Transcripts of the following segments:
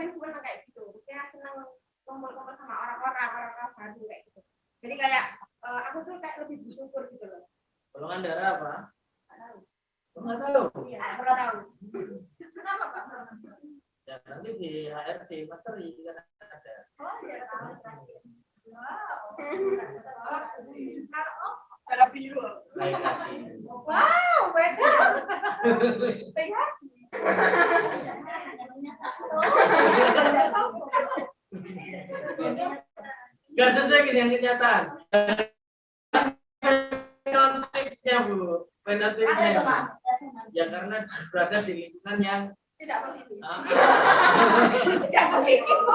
paling senang kayak gitu. Saya senang kumpul-kumpul sama orang-orang baru kayak gitu. Jadi kayak aku tuh kayak lebih bersyukur gitu loh. Golongan darah apa? Nggak tahu. Iya, nggak tahu. Kenapa Pak? Ya nanti di HRD materi kan ada. Oh iya tahu. Wow. Kalau biru. Baik lagi. Wow, beda. Lihat. Gak sesuai dengan kenyataan. Fenotifnya Bu, fenotifnya. Ya karena berada di lingkungan yang Tidak positif. Tidak positif, Bu.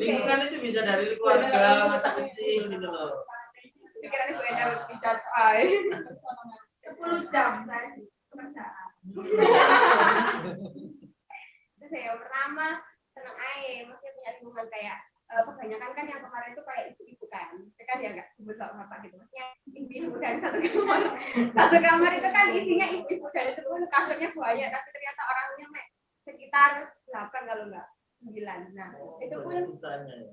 Lingkungan itu bisa dari keluarga, masa kecil gitu loh. Pikirannya Bu Enda bisa 10 jam saya pekerjaan. Itu saya pertama senang aja, maksudnya punya lingkungan kayak kebanyakan kan yang kemarin itu kayak ibu-ibu kan ya nggak sebut bapak gitu, maksudnya ibu-ibu dari satu kamar itu kan isinya ibu-ibu dan itu pun kasurnya banyak, tapi ternyata orangnya sekitar 8 kalau nggak 9. Nah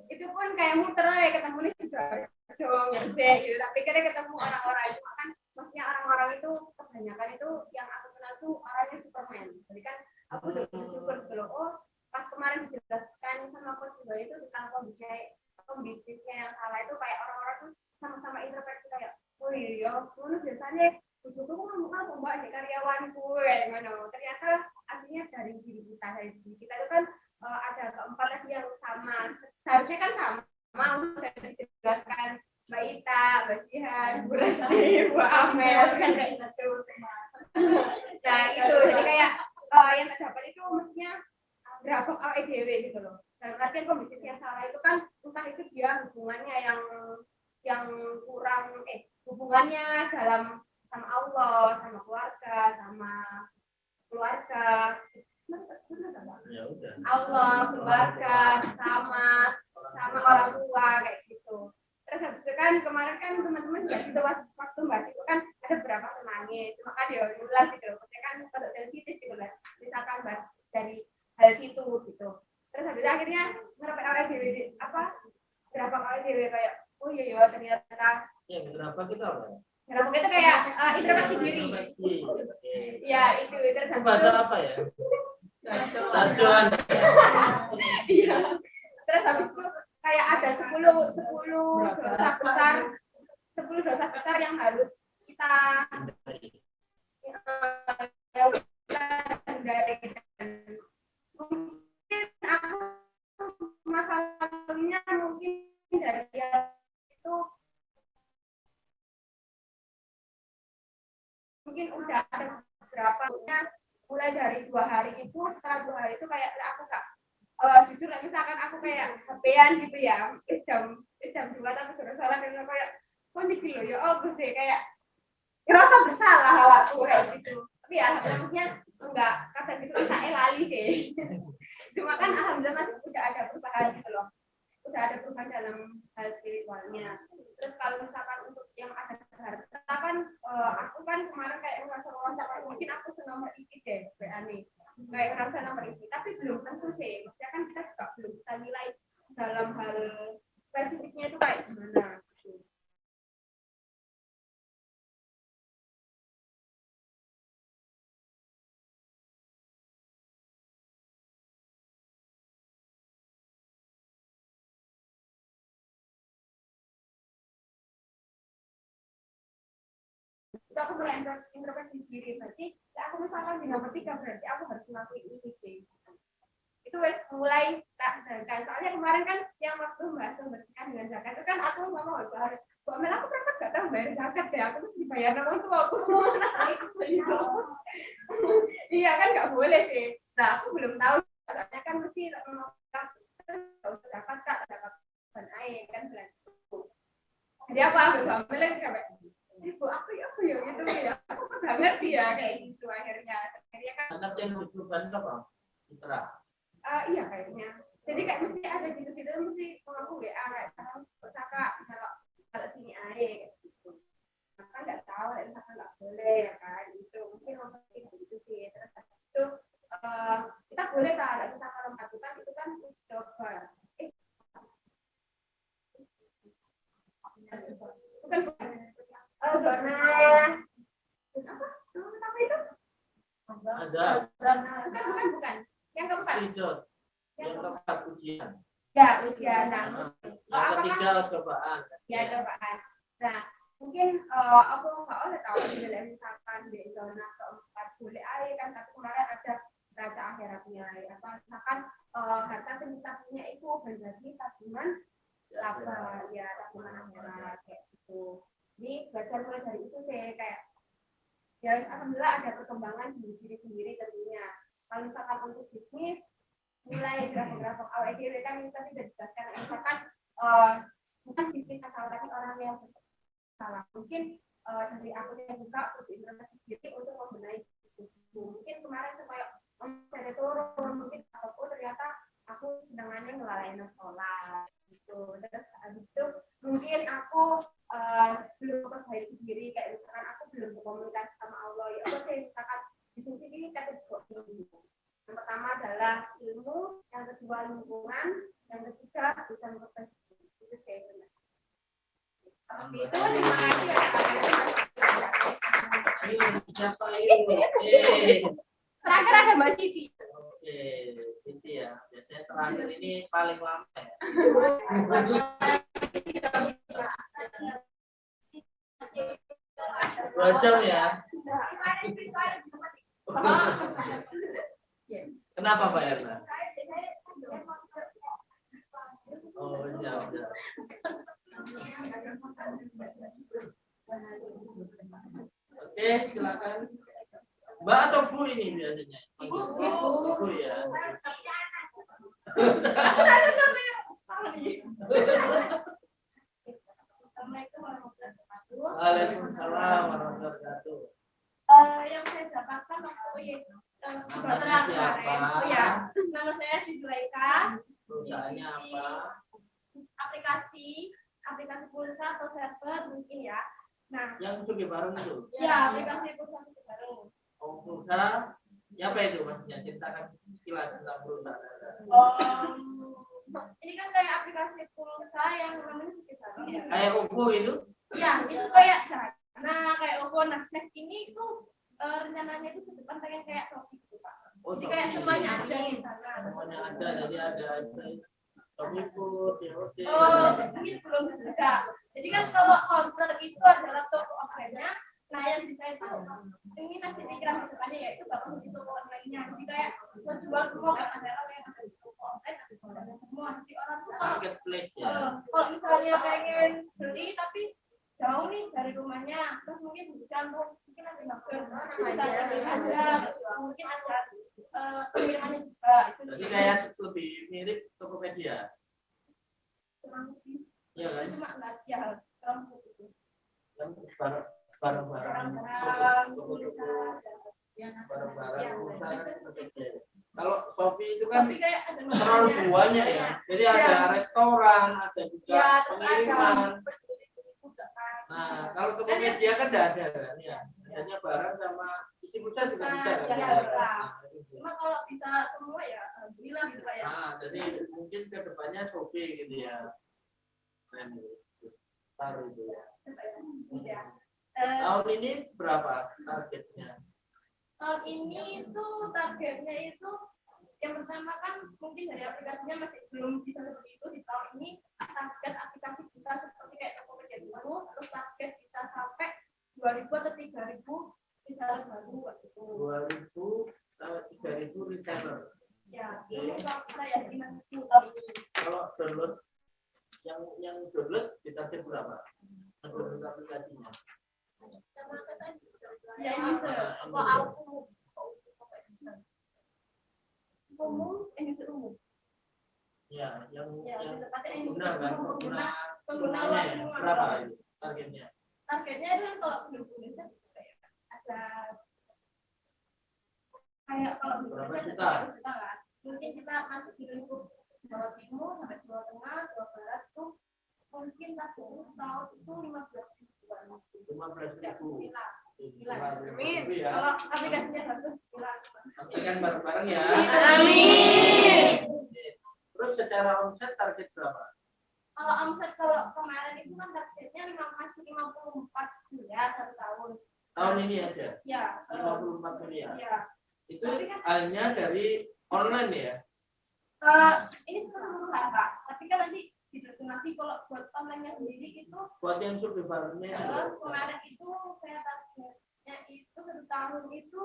itu pun kayak muter ya, ketemu nih juga dong ya gitu, tapi kira ketemu orang-orang itu kan, maksudnya orang-orang itu kebanyakan itu yang aku kenal tuh orangnya Superman. Jadi kan aku udah bersyukur gitu loh. Oh pas kemarin dijelaskan sama coach juga itu tentang pembisnisnya yang salah itu kayak orang-orang tuh sama-sama introspeksi kayak, oh iya, mana biasanya bujuku kan mbak di karyawanku ya gimana. Ternyata aslinya dari diri kita itu kan ada keempat lagi yang sama, seharusnya kan sama udah dijelaskan Mbak Ita, Mbak Jihan, Bu Resti, Bu Amel kan kayak gitu. Nah itu jadi kayak yang terdapat itu maksudnya berapa EDW gitu loh. Dalam artian kondisi yang salah itu kan entah itu dia hubungannya yang kurang hubungannya dalam sama Allah, sama keluarga Ya udah. Allah, keluarga, sama orang tua kayak gitu. Terus habis itu kan kemarin kan teman-teman juga gitu waktu bahas itu kan ada beberapa nangis, maka dia ulas gitu. Maksudnya kan kalau sensitif gitu lah. Misalkan bahas dari hal situ gitu. Terus habis itu akhirnya ngerepet DW apa berapa kali DW kayak oh iya ternyata ya berapa kita apa? Berapa itu kayak introspeksi diri. Iya itu terus itu bahasa apa ya? Tajuan. Iya. Terus habis itu kayak ada 10 dosa besar yang harus kita hindari. Mungkin aku masalahnya mungkin dari itu mungkin udah ada beberapa mulai dari 2 hari itu, setelah 2 hari itu kayak aku gak jujur lah, misalkan aku kayak HP-an gitu ya jam 2 tapi sudah salah dan kayak kok nih loh ya oh gue kayak ngerasa bersalah awakku kayak gitu. Tapi ya alhamdulillahnya enggak, kadang gitu saya lali sih. Cuma kan alhamdulillah masih udah ada perubahan gitu loh, udah ada perubahan dalam hal spiritualnya. Terus kalau misalkan untuk yang ada harta kan aku kan kemarin kayak ngerasa mungkin aku senomor ini deh WA nih kayak ngerasa nomor ini, tapi belum tentu sih, maksudnya kan kita juga belum bisa nilai dalam hal spesifiknya itu kayak gimana. Itu aku mulai introspeksi diri, berarti aku misalkan di nomor 3 berarti aku harus melakukan ini sih. Itu wes mulai tak dan soalnya kemarin kan yang waktu bahas membersihkan dengan zakat itu kan aku ngomong harus Mel aku merasa gak tahu bayar zakat deh, aku mesti dibayar orang tua aku iya kan nggak boleh sih. Nah aku belum tahu soalnya kan mesti dapat kak dapat air kan bulan itu. Jadi aku ambil Mel sampai ibu aku ya gitu ya aku nggak ngerti ya kayak gitu akhirnya kan anak yang diperlukan apa? Citra. Iya kayaknya. Jadi kayak mesti ada gitu-gitu mesti mengaku WA kayak kakak kalau sini aja kayak gitu. Kan nggak tahu, misalkan nggak boleh ya kan itu mungkin mungkin gitu sih. Terus itu kita boleh tak kita kalau melakukan itu kan uji coba. Bukan zona apa itu? Ada. Bukan. Yang keempat. Tidak. Yang keempat ujian. Ya, ujian. Nah, yang ketiga cobaan. Ya, cobaan. Nah, mungkin aku nggak oleh tahu bila misalkan di zona keempat boleh air kan, tapi kemarin ada raca akhiratnya ya. Atau misalkan harta yang kita punya itu berarti tabungan apa ya, tabungan akhirat kayak gitu. Ini belajar mulai dari itu sih kayak ya alhamdulillah ada perkembangan di diri sendiri tentunya. Kalau misalkan untuk bisnis mulai grafik-grafik awal kan kita tidak dijelaskan misalkan bukan bisnis asal tapi orang yang salah mungkin dari aku yang buka untuk investasi sendiri untuk membenahi bisnis mungkin kemarin supaya saya turun mungkin ataupun ternyata aku sedangnya ngelalaiin sekolah gitu terus habis itu mungkin aku belum memperbaiki diri kayak misalkan aku belum berkomunikasi sama Allah ya aku sih misalkan bisnis ini kata yang pertama adalah ilmu, yang kedua lingkungan, yang ketiga bisa memperbaiki itu saya benar. Tapi itu terima kasih ya. Terakhir ada Mbak Siti. Oke, Siti ya. Biasanya terakhir ini paling lama ya. 2 jam ya. Kenapa Pak Erna? Oh, ya udah. Oke, silakan. Mbak atau Bu ini biasanya? Ibu ya. Waalaikumsalam warahmatullahi wabarakatuh. Yang saya dapatkan waktu Namanya ya, nama saya Zulaika. Perusahaannya apa? Aplikasi pulsa atau server mungkin ya. Nah, yang pergi bareng itu? Ya, aplikasi pulsa bareng. Oh, pulsa. Ya apa itu maksudnya? Ceritakan sekilas tentang pulsa. Ini kan kayak aplikasi pulsa yang namanya sekitar. Kayak UFO itu? Ya, itu kayak kayak UFO. Nah, ini itu rencananya itu ke depan pengen kayak Shopee gitu Pak. Oh, jadi kayak semuanya ada di sana. Semuanya ada, jadi ada Shopee Food, DOD. Mungkin belum juga. Jadi kan kalau counter itu adalah toko offline-nya. Nah, yang bisa itu ini masih pikiran ke depannya yaitu bakal di toko online-nya. Jadi kayak menjual semua barang-barang yang ada di toko online ada semua. Jadi orang tuh marketplace ya. Kalau misalnya pengen beli tapi jauh nih dari rumahnya, terus mungkin bisa mungkin ada masker, bisa ada mungkin ada pengirimannya juga. Jadi kayak lebih mirip Tokopedia. Iya kan? Cuma nggak ya gitu. Yang barang-barang kalau Shopee itu kan terlalu banyak ya. Jadi ada restoran, ada juga pengiriman. Nah, kalau Tokopedia kan tidak ada kan ya. Hanya barang sama isi pulsa juga bisa kan. Cuma kalau bisa semua ya alhamdulillah gitu Pak ya. Nah, jadi mungkin ke depannya Shopee gitu ya. Taruh itu ya. Tahun ini berapa targetnya? Tahun ini itu targetnya itu yang pertama kan mungkin dari aplikasinya masih belum bisa seperti itu. Di tahun ini target aplikasi bisa seperti kayak Tokopedia dulu, terus target bisa sampai 2.000 atau 3.000 misalnya baru gitu. 2.000 atau 3.000 reseller. Ya, ini kalau saya gimana? Kalau download yang download ditarget berapa? Download aplikasinya. Ya ini kalau aku umum Ya, yang pengguna kan penggunanya ya, berapa itu targetnya? Targetnya itu kalau belum Indonesia ada kayak kalau berapa Indonesia juta? Kan? Mungkin kita masuk di lingkup Jawa Timur sampai Jawa Tengah, Jawa Barat itu mungkin tahun itu 15.000-an. 15.000. Amin. Kalau aplikasinya bagus, Pastikan bareng-bareng ya. Amin. Terus secara omset target berapa? Kalau omset kalau kemarin itu kan targetnya 54 miliar 1 tahun. Tahun ini aja? Ya. 54 miliar? Ya. Itu hanya dari online ya? Ini seluruhan Pak, tapi kan nanti didefinasi kalau buat online-nya sendiri itu buat yang subdividernya kemarin itu saya targetnya itu 1 tahun itu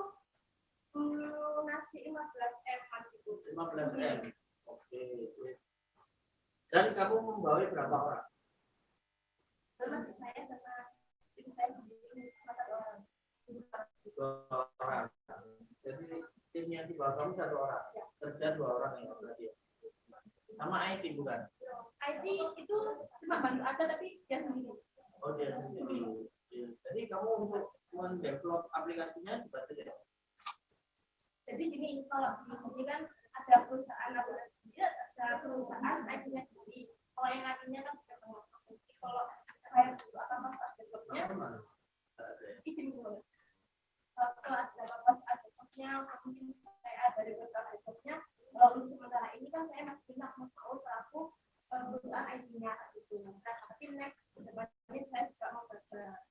ngasih 15 M gitu. 15 M. Oke. Dan kamu membawa berapa orang? Masih saya sama tim saya sendiri 4 orang. 2 orang. Jadi tim yang di bawah kamu 1 orang. Kerja 2 orang yang berarti. Sama IT bukan? IT itu cuma bantu ada tapi dia sendiri. Oh dia sendiri. Jadi kamu untuk mendevelop aplikasinya dibantu ya? Jadi gini, kalau di sini kan ada perusahaan aplikasi sendiri, ada perusahaan IT-nya sendiri. Kalau yang IT-nya kan sudah termasuk. Jadi kalau saya butuh apa-apa saat developnya, izin dulu. Kalau ada apa-apa saat developnya, mungkin saya ada dari perusahaan developnya. Untuk sementara ini kan saya masih pindah Mas Maul selaku perusahaan IT-nya gitu. Nah, tapi next kedepannya saya juga mau kerja.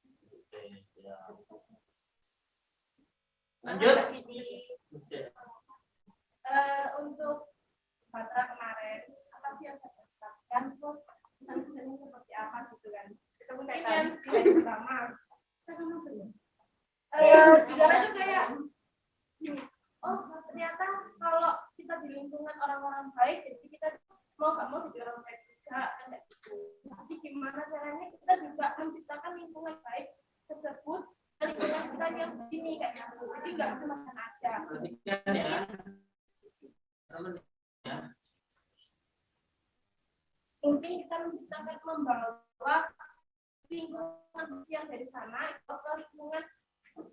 Lanjut. Untuk Batra kemarin apa sih yang saya lakukan, terus pesan-pesannya seperti apa gitu kan? Itu mungkin yang pertama. Juga itu kayak oh ternyata kalau kita di lingkungan orang-orang baik, jadi kita mau nggak mau jadi orang baik juga kayak gitu. Jadi gimana caranya kita juga menciptakan lingkungan baik tersebut, lingkungan kita yang ini kayak gitu. Jadi nggak cuma aja. Perhatikan ya. Mungkin kita menciptakan membawa lingkungan yang dari sana ke lingkungan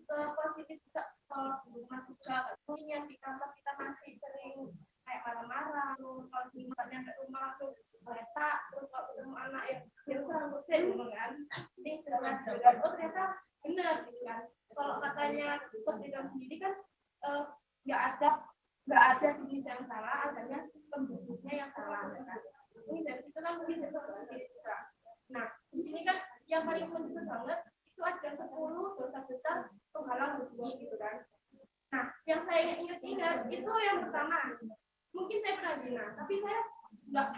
positif juga ke rumah juga. Mungkin di kantor kita masih sering kayak marah-marah, kalau misalnya ke rumah langsung letak, terus kalau ketemu anak yang harus rambut gitu kan. Ini dengan oh ternyata benar gitu kan. Kalau katanya ketika sendiri kan nggak ada bisnis yang salah, adanya pembisnisnya yang salah kan. Ini dari situ kan mungkin sendiri juga. Nah di sini kan yang paling penting banget itu ada 10 dosa besar penghalang rezeki gitu kan. Nah yang saya ingat itu yang pertama, mungkin saya pernah zina, tapi saya nggak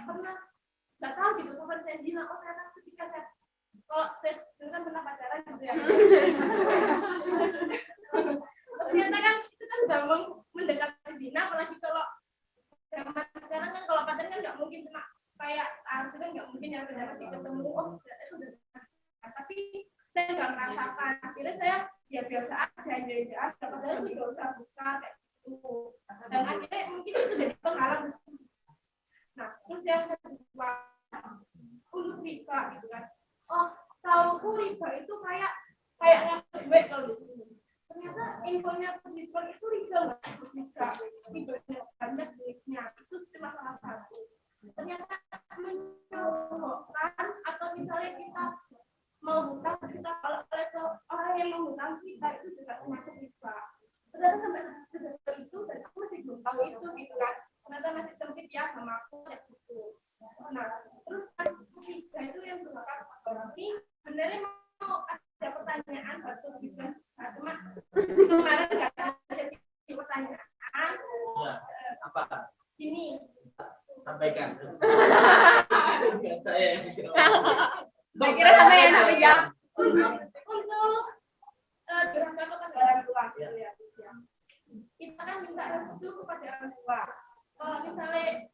tahu gitu kapan saya zina. Oh ternyata ketika saya kalau saya kan pernah pacaran gitu ya. Ternyata kan itu kan udah mendekati zina, apalagi kalau zaman sekarang kan kalau pacaran kan nggak mungkin cuma kayak itu kan nggak mungkin yang terdapat ketemu oh itu udah zina. Tapi saya nggak merasakan, akhirnya saya ya biasa aja padahal itu dosa besar kayak gitu. Dan akhirnya mungkin itu jadi penghalang. Nah terus yang kedua untuk riba gitu kan. Oh tahu riba itu kayak ngambil duit kalau di sini. Ternyata infonya riba itu riba ribanya banyak duitnya, itu cuma salah satu. Ternyata mencoba atau misalnya kita mau hutang, kita kalau ke orang yang mau hutang kita itu juga termasuk riba. Ternyata sampai sedetik itu dan aku masih belum tahu itu gitu kan. Ternyata masih sempit ya sama aku kayak gitu. Nah terus ketiga itu yang merupakan orang ini sebenarnya mau ada pertanyaan batu gitu. Nah cuma kemarin nggak ada sesi pertanyaan. Ya, apa? Ini sampaikan. Saya yang Saya kira sampai yang sampai jam. Untuk durhaka kepada orang tua gitu ya. Kita kan minta restu kepada orang tua. Kalau misalnya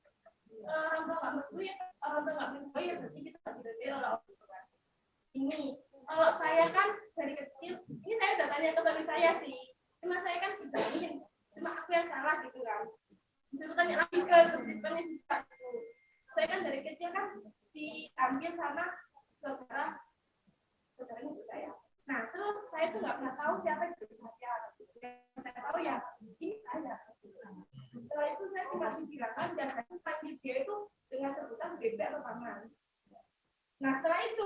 orang tua nggak merestui, orang tua nggak merestui ya berarti kita tidak diridoi oleh orang tua. Ini kalau saya kan dari kecil, ini saya udah tanya ke suami saya sih. Cuma saya kan dibilangin, cuma aku yang salah gitu kan. Disuruh tanya lagi ke kehidupannya juga. Saya kan dari kecil kan diambil sama saudara ibu saya. Nah terus saya tuh nggak pernah tahu siapa itu saya. Yang saya tahu ya ini saya. Setelah itu saya cuma dibilangkan dan saya panggil dia itu dengan sebutan bebek atau paman. Nah setelah itu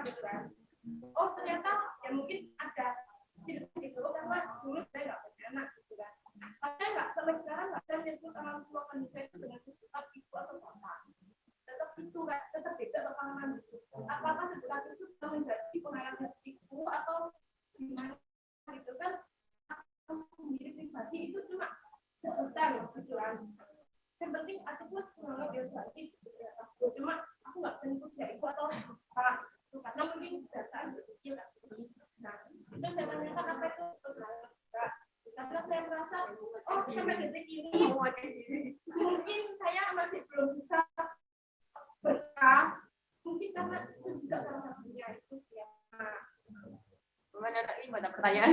gitu kan. Oh ternyata ya mungkin ada gitu karena dulu saya nggak punya anak gitu kan. Saya nggak sampai sekarang nggak ada nyebut orang tua kan saya dengan sebutan ibu atau bapak. Tetap itu kan tetap beda pengalaman gitu. Apakah sebutan itu sudah menjadi pengalaman ibu atau gimana gitu kan? Aku sendiri pribadi itu cuma sebutan gitu kan. Yang penting aku semangat dia berarti gitu ya. Cuma aku nggak menyebut ya ibu atau bapak karena mungkin dasar berpikir kan. Nah itu saya tanyakan apa itu karena saya merasa oh sampai detik ini mungkin saya masih belum bisa berkah mungkin karena itu juga salah satunya itu sih ya. Gimana pertanyaan?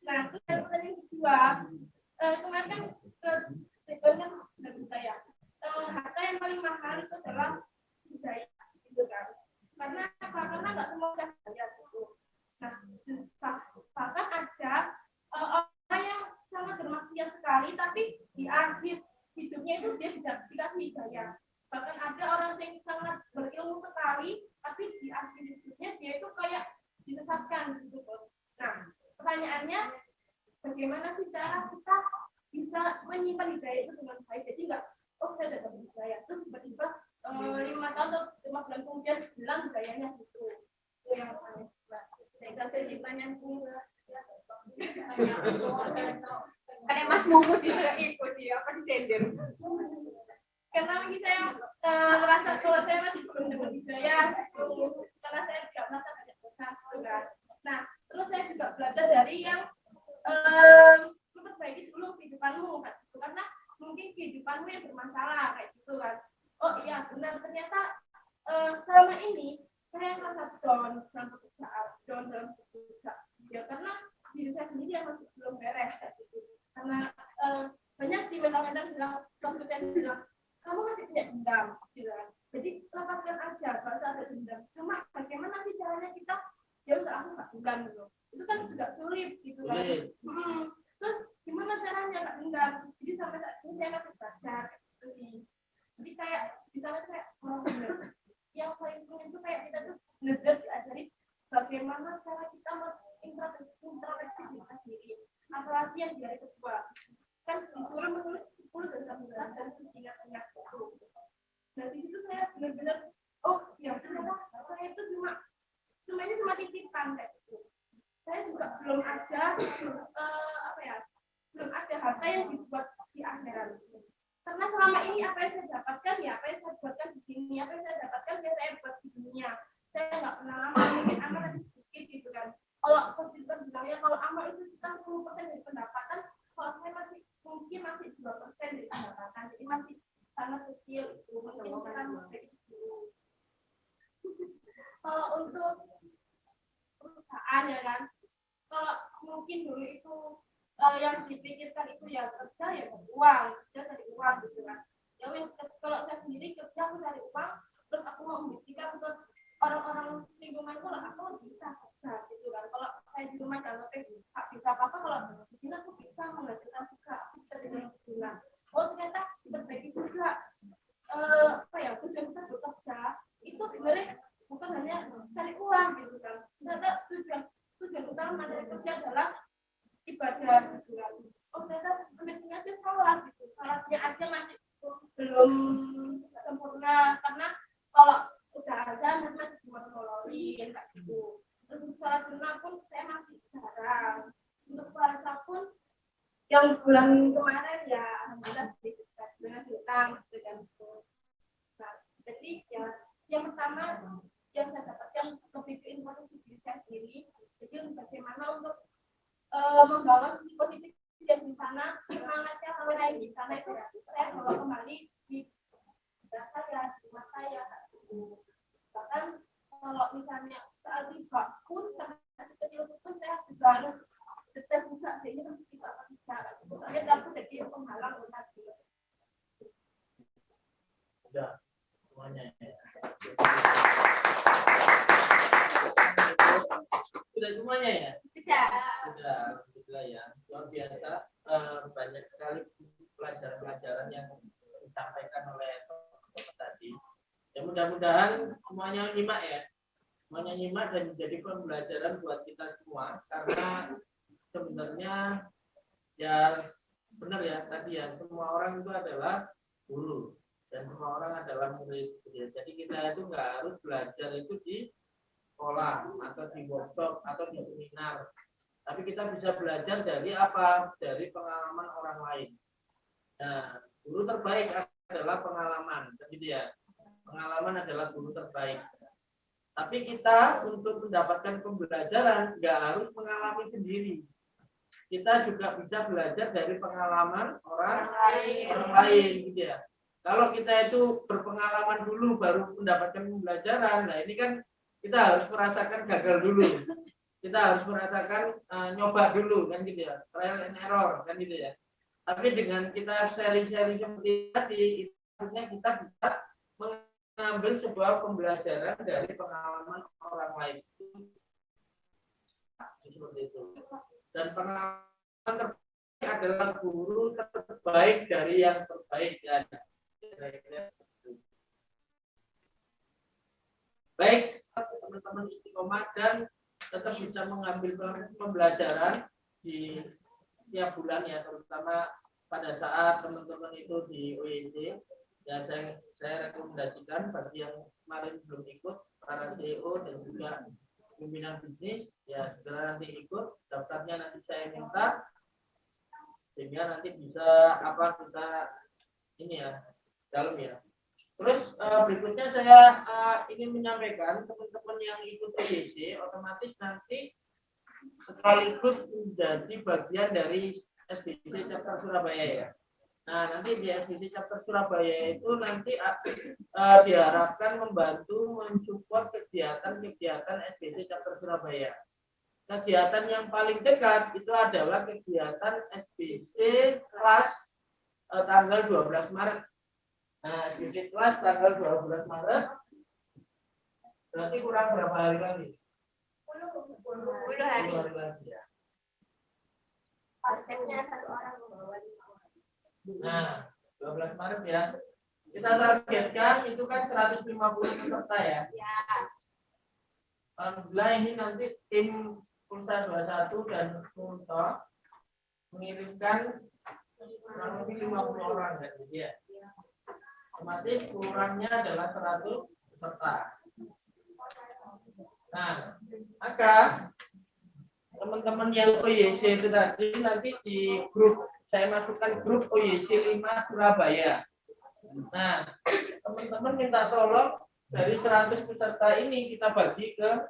Nah yang kedua kemarin kan triggernya budaya ya. Harta yang paling mahal itu adalah budaya gitu kan. Karena nggak semua udah bayar gitu. Nah bahkan ada orang yang sangat bermaksiat sekali tapi di akhir hidupnya itu dia tidak dikasih hidayah. Bahkan ada orang yang sangat berilmu sekali tapi di akhir hidupnya dia itu kayak disesatkan gitu. Nah pertanyaannya bagaimana sih cara kita bisa menyimpan hidayah itu dengan baik? Jadi nggak, oh saya dapat hidayah, terus tiba-tiba 5 tahun atau 5 bulan kemudian hilang hidayahnya gitu. Itu yang aneh. Saya kasih pertanyaan Karena Mas Mumu ikut dia apa di tender? karena mungkin saya merasa kalau saya masih belum dapat hidayah, karena saya juga merasa banyak dosa. Nah, terus saya juga belajar dari yang memperbaiki dulu kehidupanmu kan gitu. Karena mungkin kehidupanmu yang bermasalah kayak gitu kan. Oh iya benar ternyata selama ini saya merasa down dalam pekerjaan, down dalam pekerjaan ya karena diri saya sendiri yang masih belum beres kayak gitu. Karena banyak sih mental-mental bilang, waktu saya bilang kamu masih punya dendam gitu kan. Jadi lepaskan aja bahasa ada dendam. Cuma bagaimana sih caranya kita ya usah aku nggak dendam gitu. Itu kan juga sulit gitu kan. Terus gimana caranya nggak dendam? Jadi sampai saat ini saya masih belajar gitu sih. Jadi kayak misalnya kayak yang paling penting itu kayak kita tuh benar-benar diajari bagaimana cara kita introspeksi diri sendiri. Apalagi yang di hari kedua kan disuruh menulis 10 dosa besar dan ingat-ingat itu. Nah di situ saya benar-benar oh ya ternyata saya itu semuanya cuma titipan kayak gitu. Saya juga belum ada belum ada harta yang dibuat di akhirat. Karena selama ini apa yang saya dapatkan ya apa yang saya buatkan di sini, apa yang saya dapatkan ya saya buat di dunia. Saya nggak pernah amal, mungkin amal lebih sedikit gitu kan. Kalau kita bilangnya kalau amal itu kita 10% dari pendapatan, kalau saya masih 2% dari pendapatan, jadi masih sangat kecil itu. Mungkin kita kayak gitu. Kalau untuk perusahaan ya kan, kalau mungkin dulu itu yang dipikirkan itu ya kerja ya cari uang gitu kan. Ya wes kalau saya sendiri kerja aku cari uang, terus aku mau membuktikan untuk orang-orang lingkunganku lah aku bisa kerja gitu kan. Kalau saya di rumah jangan nggak bisa apa-apa, kalau di sini aku bisa menghasilkan juga, aku bisa dengan bulan. Oh ternyata diperbaiki juga tujuan kita bekerja itu sebenarnya bukan hanya cari uang gitu kan. Ternyata tujuan utama dari kerja adalah ibadah gitu kan. Oh ternyata kondisinya aja salah gitu, salahnya aja masih belum sempurna karena kalau udah ada masih cuma nolongin kayak gitu. Terus sholat sunnah pun saya masih jarang. Untuk puasa pun yang bulan kemarin ya alhamdulillah sedikit dengan hutang dengan itu. Nah, jadi ya yang pertama yang saya dapatkan lebih ke informasi diri saya sendiri. Jadi bagaimana untuk membawa sisi positif yang di sana, semangatnya kalau yang di sana itu saya bawa kembali di saya, di rumah saya. Bahkan kalau misalnya saat riba pun sampai kecil pun saya juga harus detail juga ini harus kita apa tidak. Soalnya aku jadi penghalang benar gitu. Sudah semuanya ya. Sudah semuanya ya? Sudah, alhamdulillah ya. Luar biasa, banyak sekali pelajaran-pelajaran yang disampaikan oleh teman tadi. Yang mudah-mudahan semuanya nyimak ya. Semuanya nyimak dan menjadi pembelajaran buat kita semua, karena sebenarnya ya benar ya tadi ya, semua orang itu adalah guru dan semua orang adalah murid. Jadi kita itu nggak harus belajar itu di sekolah atau di workshop atau di seminar, tapi kita bisa belajar dari apa? Dari pengalaman orang lain. Nah, guru terbaik adalah pengalaman, gitu ya. Pengalaman adalah guru terbaik. Tapi kita untuk mendapatkan pembelajaran nggak harus mengalami sendiri. Kita juga bisa belajar dari pengalaman orang lain, gitu ya. Kalau kita itu berpengalaman dulu baru mendapatkan pembelajaran, nah ini kan kita harus merasakan gagal dulu. Kita harus merasakan nyoba dulu, kan gitu ya. Trial and error, kan gitu ya. Tapi dengan kita sharing-sharing seperti tadi, akhirnya kita bisa mengambil sebuah pembelajaran dari pengalaman orang lain. Seperti itu. Dan pengalaman terbaik adalah guru terbaik dari yang terbaik. Ya. Baik, teman-teman istiqomah dan tetap bisa mengambil pembelajaran di tiap bulan ya, terutama pada saat teman-teman itu di OEC. Ya, saya rekomendasikan bagi yang kemarin belum ikut, para CEO dan juga pimpinan bisnis, ya segera nanti ikut. Daftarnya nanti saya minta, sehingga nanti bisa kita ini ya, dalam ya. Terus berikutnya saya ingin menyampaikan teman-teman yang ikut OYC otomatis nanti sekaligus menjadi bagian dari SBC Chapter Surabaya ya. Nah, nanti di SBC Chapter Surabaya itu nanti diharapkan membantu mensupport kegiatan-kegiatan SBC Chapter Surabaya. Kegiatan yang paling dekat itu adalah kegiatan SBC kelas tanggal 12 Maret. Nah, SBC kelas tanggal 12 Maret berarti kurang berapa hari lagi? 10 hari. 10 hari lagi ya. Pastinya satu orang membawa 5 orang. Nah, 12 Maret ya. Kita targetkan itu kan 150 peserta ya. Ya. Alhamdulillah ini nanti tim Pulsa 21 dan Pulsa mengirimkan kurang lebih 50 orang kan gitu ya. Otomatis kurangnya adalah 100 peserta. Nah, maka teman-teman yang OYC itu tadi nanti di grup, saya masukkan grup OYC 5 Surabaya. Nah, teman-teman minta tolong dari 100 peserta ini kita bagi ke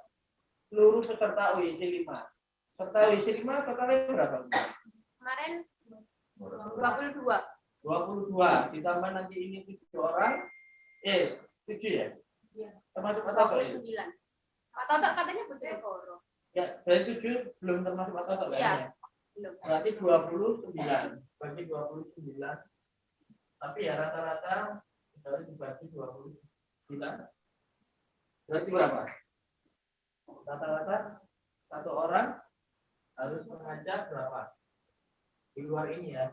seluruh peserta OYC 5. Peserta OYC 5 totalnya berapa? Kemarin 22. 22 ditambah nanti ini 7 orang. 7 ya? Iya. Termasuk Pak Toto ya? 29. Pak Toto katanya Bojonegoro. Ya, dari 7 belum termasuk Pak Toto kan Iya. ya? Belum. Berarti 29. Bagi 29. Tapi ya rata-rata dari dibagi 29. Berarti berapa? Rata-rata satu orang harus mengajar berapa? Di luar ini ya.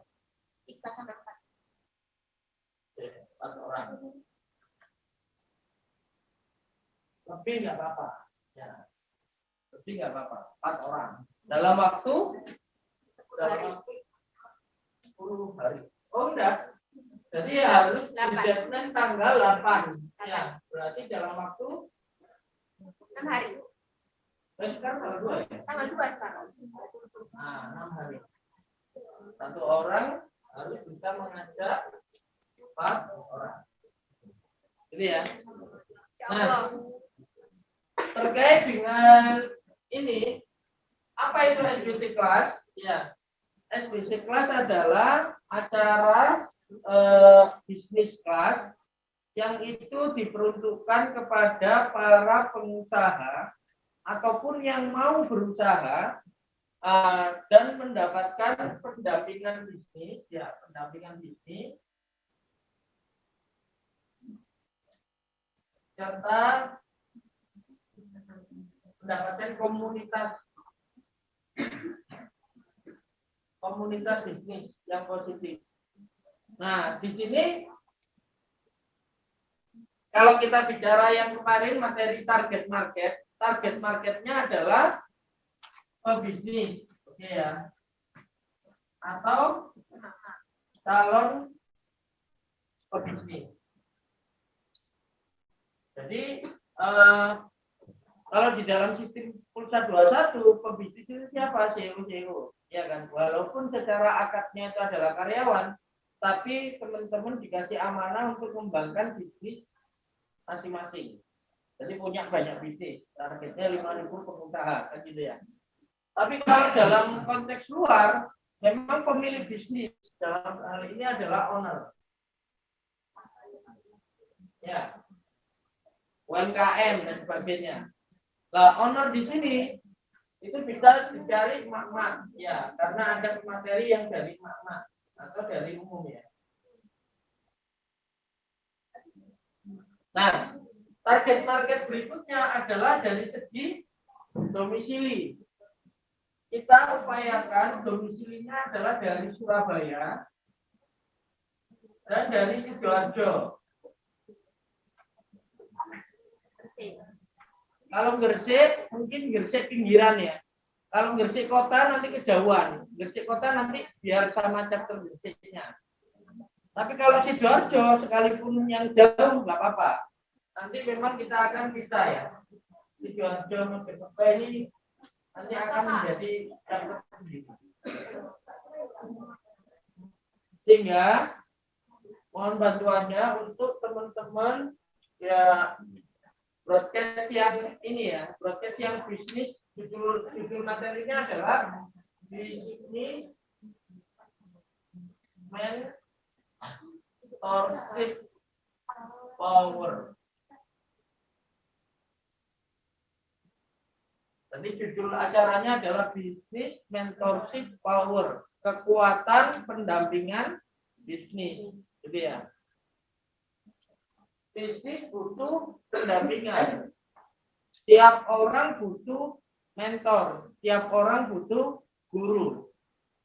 3 sampai 4. Satu orang. Lebih nggak apa-apa. Ya. Lebih nggak apa-apa. 4 orang. Dalam waktu 10 hari. Oh enggak. Jadi harus di deadline tanggal 8. Ya, berarti dalam waktu 6 hari. Sekarang tanggal 2 ya? Tanggal 2 sekarang. Nah, 6 hari. Satu orang harus bisa mengajak 4 orang. Jadi ya. Nah, terkait dengan ini, apa itu SBC Class? Ya, SBC Class adalah acara bisnis kelas yang itu diperuntukkan kepada para pengusaha ataupun yang mau berusaha dan mendapatkan pendampingan bisnis, ya pendampingan bisnis serta mendapatkan komunitas bisnis yang positif. Nah, di sini kalau kita bicara yang kemarin materi target marketnya adalah pebisnis, oke ya, atau calon pebisnis. Jadi kalau di dalam sistem pulsa 21 pebisnis itu siapa? CEO, ya kan? Walaupun secara akadnya itu adalah karyawan, tapi teman-teman dikasih amanah untuk mengembangkan bisnis masing-masing. Jadi punya banyak bisnis, targetnya 5.000 pengusaha, kan gitu ya. Tapi kalau dalam konteks luar, memang pemilik bisnis dalam hal ini adalah owner. Ya, UMKM dan sebagainya. Nah, owner di sini itu bisa dicari makna, ya, karena ada materi yang dari makna atau dari umum ya. Nah, target market berikutnya adalah dari segi domisili. Kita upayakan domisilinya adalah dari Surabaya dan dari Sidoarjo. Kalau Gresik, mungkin Gresik pinggiran ya. Kalau Gresik kota nanti kejauhan. Gresik kota nanti biar sama chapter Gresiknya. Tapi kalau Sidoarjo sekalipun yang jauh nggak apa-apa. Nanti memang kita akan bisa ya. Sidoarjo Mojokerto ini nanti akan menjadi chapter sendiri. Sehingga mohon bantuannya untuk teman-teman ya broadcast yang ini ya, broadcast yang bisnis, judul materinya adalah bisnis mentorship power. Jadi judul acaranya adalah bisnis mentorship power, kekuatan pendampingan bisnis, gitu ya. Bisnis butuh pendampingan. Setiap orang butuh mentor, setiap orang butuh guru.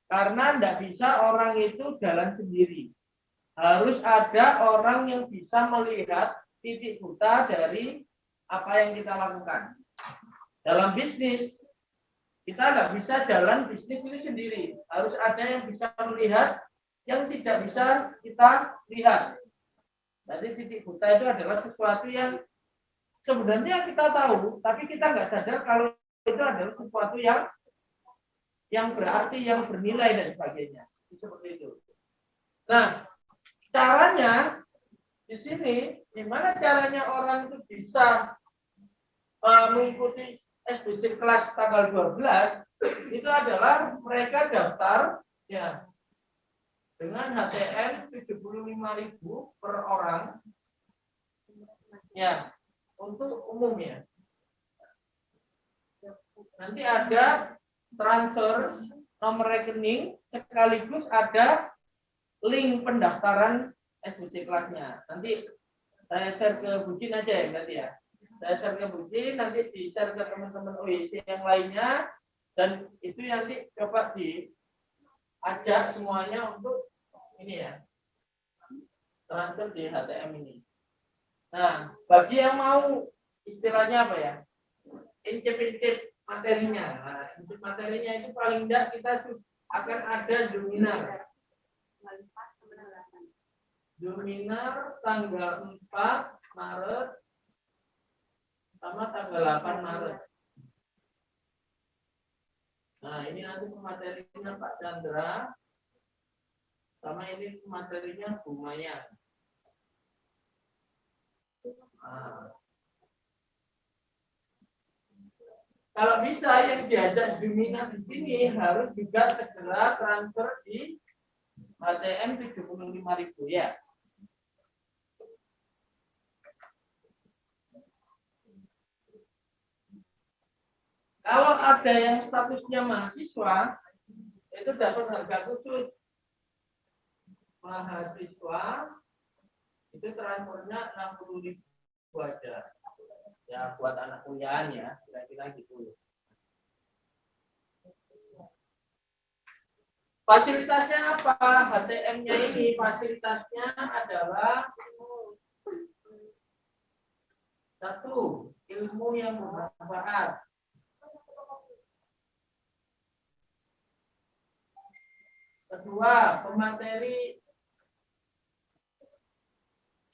Karena tidak bisa orang itu jalan sendiri. Harus ada orang yang bisa melihat titik buta dari apa yang kita lakukan. Dalam bisnis, kita nggak bisa jalan bisnis ini sendiri. Harus ada yang bisa melihat yang tidak bisa kita lihat. Jadi titik buta itu adalah sesuatu yang sebenarnya kita tahu, tapi kita nggak sadar kalau itu adalah sesuatu yang berarti, yang bernilai dan sebagainya. Seperti itu. Nah, caranya di sini, gimana caranya orang itu bisa mengikuti SBC kelas tanggal 12 itu adalah mereka daftar ya dengan HTM 75.000 per orang ya untuk umum ya. Nanti ada transfer nomor rekening sekaligus ada link pendaftaran SBC kelasnya. Nanti saya share ke Bujin aja ya berarti ya. Saya share ke Bujin, nanti di share ke teman-teman OIC yang lainnya dan itu nanti coba diajak semuanya untuk ini ya transfer di HTM ini. Nah, bagi yang mau istilahnya apa ya, incip-incip materinya. Nah, incip materinya itu paling tidak kita akan ada Zoominar. Zoominar tanggal 4 Maret sama tanggal 8 Maret. Nah, ini nanti materinya Pak Chandra. Sama ini materinya Bu Maya. Nah. Kalau bisa yang diajak Zoominar di sini harus juga segera transfer di HTM 75.000 ya. Kalau ada yang statusnya mahasiswa, itu dapat harga khusus. Mahasiswa itu transfernya 60.000 aja. Ya buat anak kuliahan ya, kira-kira gitu. Fasilitasnya apa? HTM-nya ini fasilitasnya adalah Satu, ilmu yang bermanfaat. Kedua, pemateri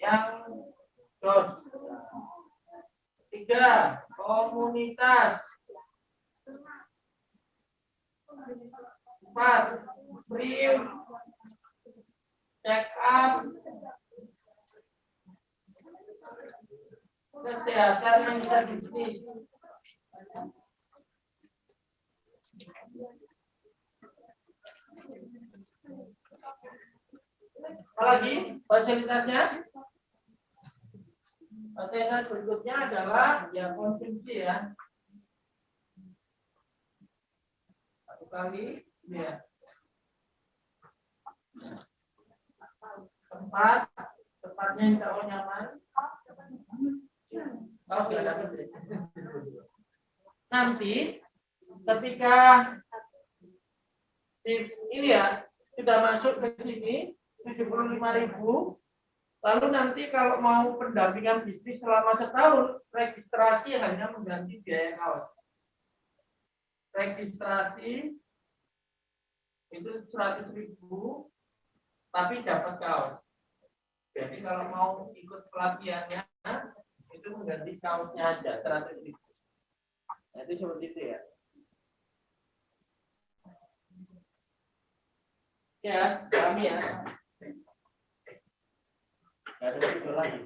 yang dos. Tiga, komunitas. Empat, free check up. Kesehatan yang bisa bisnis. Apalagi fasilitasnya? Fasilitas berikutnya adalah ya konsumsi ya. Satu kali ya. Tempatnya insya Allah nyaman. Kalau tidak dapat nanti ketika ini ya sudah masuk ke sini 75.000. Lalu nanti kalau mau pendampingan bisnis selama setahun, registrasi hanya mengganti biaya kaos. Registrasi itu 100.000, tapi dapat kaos. Jadi kalau mau ikut pelatihannya, itu mengganti kaosnya aja 100.000. Nah, itu seperti itu ya. Ya, kami ya. Gak ada video lagi.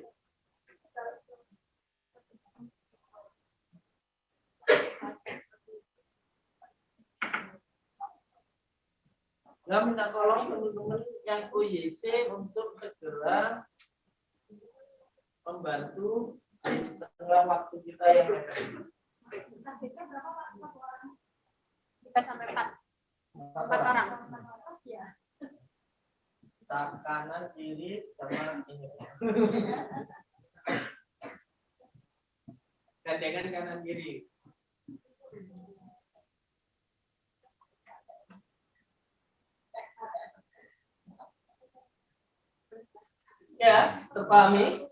Nggak minta tolong teman-teman yang UYC untuk segera membantu di setengah waktu kita yang ada. Kita sampai 4 orang. Tak kanan kiri sama ini. Gandengan kanan kiri. Ya, terpahami?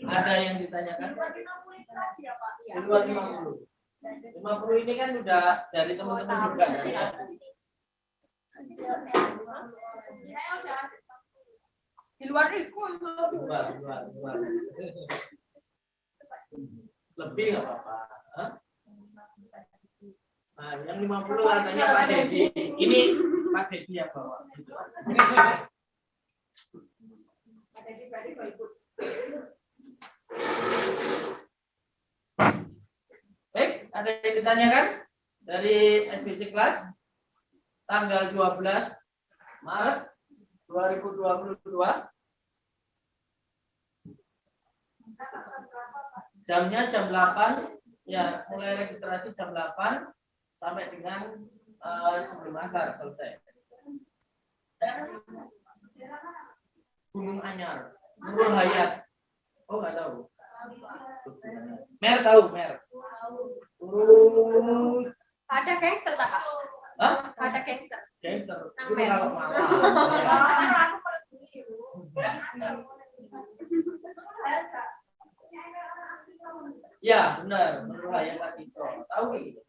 Ada yang ditanyakan? Di luar 50. 50 ini kan udah dari teman-teman juga ya. Di luar itu. Luar. Lebih nggak apa-apa. Hah? Nah, yang 50 katanya Pak Dedi. Ini Pak Dedi yang bawa. Pak Dedi berarti mau ikut. Baik, ada yang ditanyakan dari SBC kelas tanggal 12 Maret 2022. Jamnya jam 8, ya mulai registrasi jam 8 sampai dengan sebelum asar selesai. Gunung Anyar, Nurul Hayat. Oh nggak tahu. Mer tahu Mer. Ada gangster tak? Hah? Ada gangster. Gangster. Itu kalau malam. Ya benar, Nurul Hayat Kiko. Tahu gitu.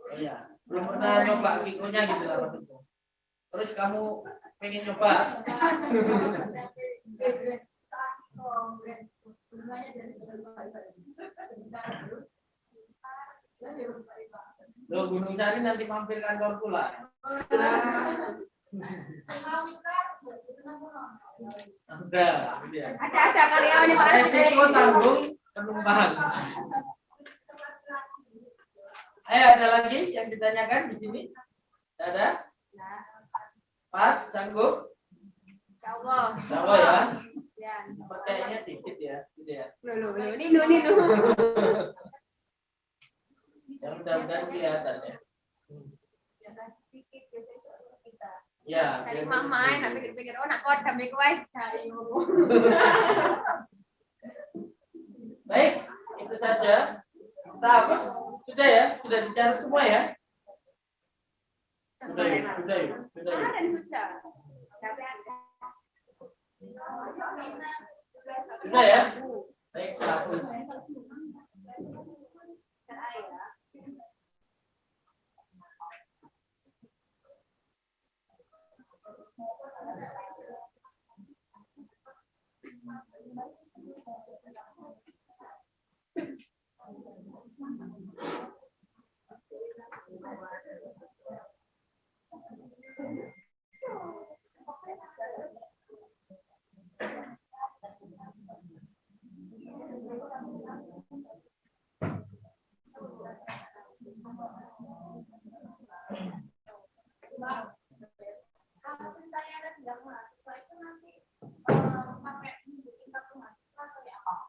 Oh iya, belum pernah nyoba Kikonya gitu lah maksudku. Terus kamu pengen nyoba? Loh, Gunung Sari nanti mampir kantor pula. Udah, ya. Ada karyawan yang Pak. Resiko tanggung penumpang. Ayo, ada lagi yang ditanyakan di sini? Ada? Pas, sanggup? Insyaallah. Insyaallah ya. Ya. Kayaknya dikit ya, gitu ya. Loh, ini tuh. Yang mudah-mudahan kelihatan ya. Ya. Dari mama, nak pikir-pikir, oh nak kodam iku wae. Baik, itu saja. Kita hapus. Sudah ya? Sudah dicatat semua ya? Sudah. Kemarin sudah. Tapi ada. Sudah ya? Baik, hapus.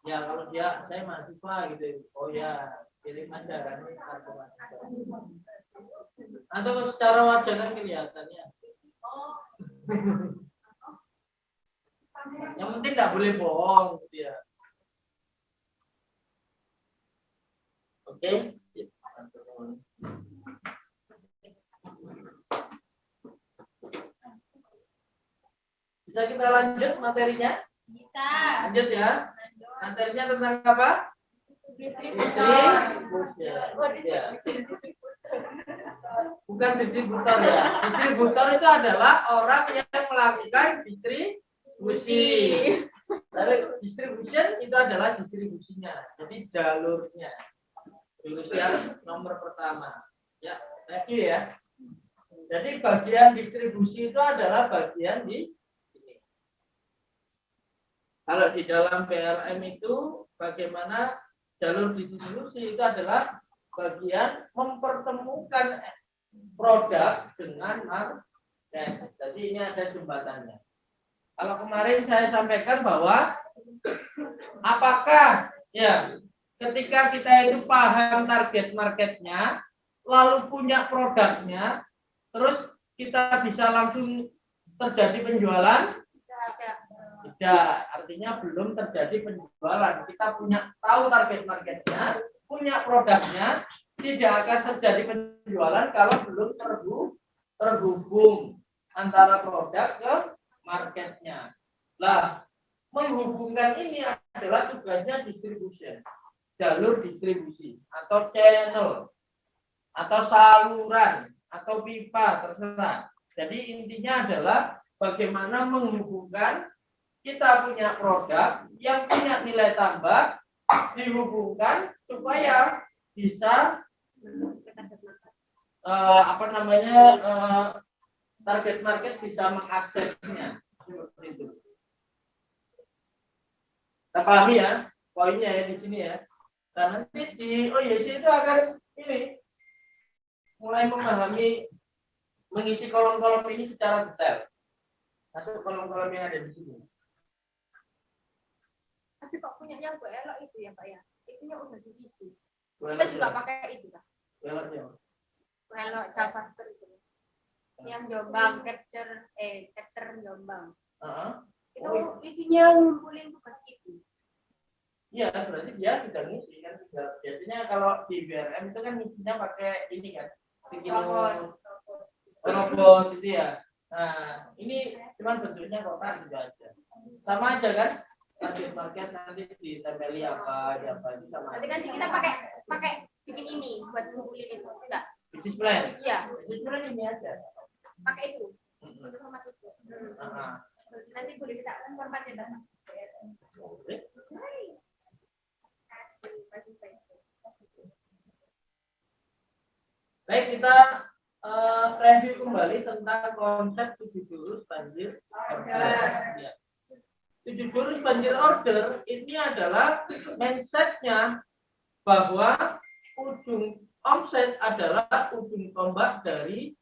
Ya kalau saya mahasiswa gitu, oh ya kirim aja kan kartu mahasiswa. Atau secara wajah kan kelihatannya. Yang penting nggak boleh bohong gitu ya. Oke. Bisa kita lanjut materinya? Bisa. Lanjut ya. Materinya tentang apa? Distribution. Ya. Bukan distributor ya. Distributor itu adalah orang yang melakukan distribusi. Lalu distribution itu adalah distribusinya. Jadi jalurnya. Tulisan nomor pertama. Ya, lagi ya. Jadi bagian distribusi itu adalah bagian di sini. Kalau di dalam PRM itu bagaimana jalur distribusi itu adalah bagian mempertemukan produk dengan market. Jadi ini ada jembatannya. Kalau kemarin saya sampaikan bahwa apakah ya ketika kita itu paham target marketnya, lalu punya produknya, terus kita bisa langsung terjadi penjualan? Tidak, artinya belum terjadi penjualan. Kita tahu target marketnya, punya produknya, tidak akan terjadi penjualan kalau belum terhubung antara produk ke marketnya. Lah, menghubungkan ini adalah tugasnya distribution, jalur distribusi atau channel atau saluran atau pipa terserah. Jadi intinya adalah bagaimana menghubungkan kita punya produk yang punya nilai tambah dihubungkan supaya bisa target market bisa mengaksesnya seperti itu. Kita pahami ya poinnya ya di sini ya. Dan nanti di OYC itu akan ini mulai memahami mengisi kolom-kolom ini secara detail. Masuk kolom-kolom yang ada di sini. Tapi kok punyanya Bu Elok itu ya Pak ya? Itunya udah diisi. Kita juga pakai itu Pak. Eloknya. Elok JavaScript itu. Yang Jombang capture Jombang. Itu isinya ngumpulin tugas itu. Iya, berarti dia tidak ngisi kan. Biasanya kalau di BRM itu kan ngisinya pakai ini kan. Robot gitu ya. Nah, ini cuma bentuknya kotak gitu aja. Sama aja kan? Target market nanti ditempeli apa itu sama. Nanti kita pakai bikin ini buat ngumpulin itu. Enggak. Business plan. Iya. Business plan ini aja. Pakai itu. Format itu. Nanti boleh kita formatnya Pak. Boleh. Baik, kita review kembali tentang konsep 7 jurus banjir order. Ya. 7 jurus banjir order ini adalah mindsetnya bahwa ujung omset adalah ujung tombak dari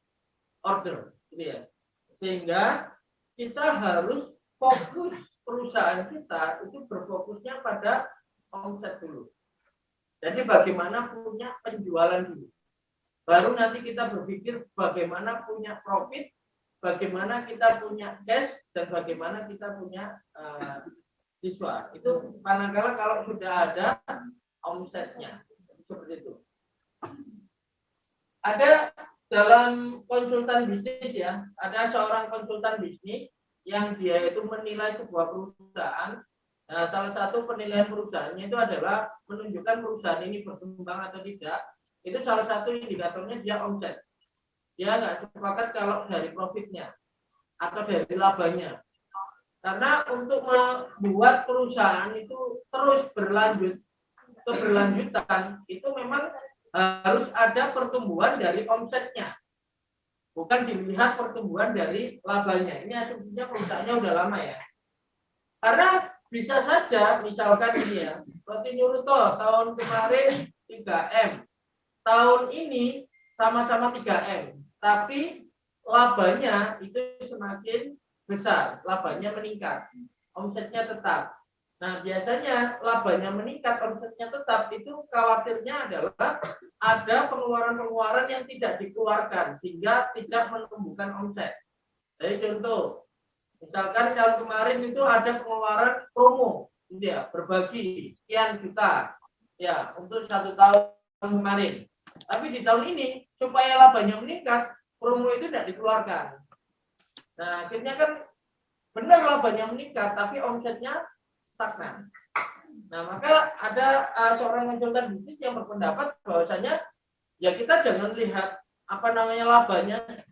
order, gitu ya. Sehingga kita harus fokus perusahaan kita itu berfokusnya pada omset dulu. Jadi bagaimana punya penjualan dulu. Baru nanti kita berpikir bagaimana punya profit, bagaimana kita punya cash, dan bagaimana kita punya siswa. Itu manakala kalau sudah ada omsetnya. Seperti itu. Ada dalam konsultan bisnis ya, ada seorang konsultan bisnis yang dia itu menilai sebuah perusahaan. Nah, salah satu penilaian perusahaannya itu adalah menunjukkan perusahaan ini berkembang atau tidak. Itu salah satu indikatornya dia omset. Dia nggak sepakat kalau dari profitnya atau dari labanya. Karena untuk membuat perusahaan itu terus keberlanjutan, itu memang harus ada pertumbuhan dari omsetnya. Bukan dilihat pertumbuhan dari labanya. Ini asumsinya perusahaannya udah lama ya. Karena bisa saja, misalkan ini ya, Roti Nyuruto tahun kemarin 3M. Tahun ini sama-sama 3M. Tapi labanya itu semakin besar, labanya meningkat, omsetnya tetap. Nah, biasanya labanya meningkat, omsetnya tetap, itu khawatirnya adalah ada pengeluaran-pengeluaran yang tidak dikeluarkan sehingga tidak menumbuhkan omset. Jadi contoh, misalkan tahun kemarin itu ada pengeluaran promo, gitu ya, berbagi sekian juta, ya, untuk 1 tahun kemarin. Tapi di tahun ini supaya labanya meningkat, promo itu tidak dikeluarkan. Nah, akhirnya kan benar labanya meningkat, tapi omsetnya stagnan. Nah, maka ada seorang konsultan bisnis yang berpendapat bahwasanya ya kita jangan lihat apa namanya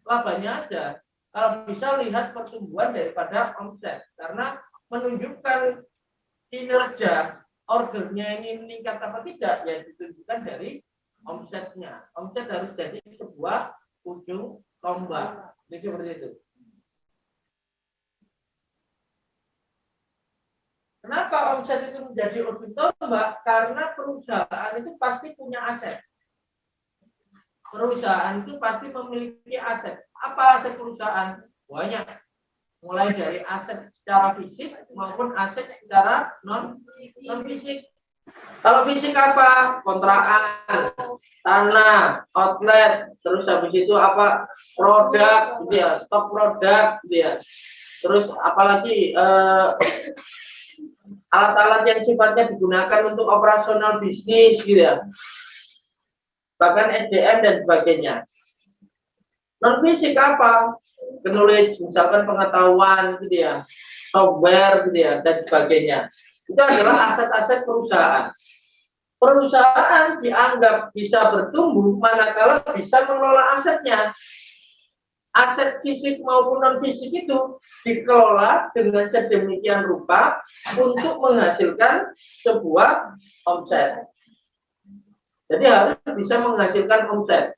labanya aja. Kalau bisa lihat pertumbuhan daripada omset, karena menunjukkan kinerja ordernya ini meningkat apa tidak ya ditunjukkan dari omsetnya. Omset harus jadi sebuah ujung tombak. Jadi seperti itu. Kenapa omset itu menjadi ujung tombak? Karena perusahaan itu pasti punya aset. Perusahaan itu pasti memiliki aset. Apa aset perusahaan? Banyak. Mulai dari aset secara fisik maupun aset secara non fisik. Kalau fisik apa? Kontrakan, tanah, outlet, terus habis itu apa? Produk, gitu ya, stok produk, gitu ya. Terus apalagi alat-alat yang sifatnya digunakan untuk operasional bisnis, gitu ya. Bahkan SDM dan sebagainya. Non fisik apa? Knowledge, misalkan pengetahuan, gitu ya, software, gitu ya, dan sebagainya. Itu adalah aset-aset perusahaan. Perusahaan dianggap bisa bertumbuh manakala bisa mengelola asetnya. Aset fisik maupun non fisik itu dikelola dengan sedemikian rupa untuk menghasilkan sebuah omset. Jadi harus bisa menghasilkan omset.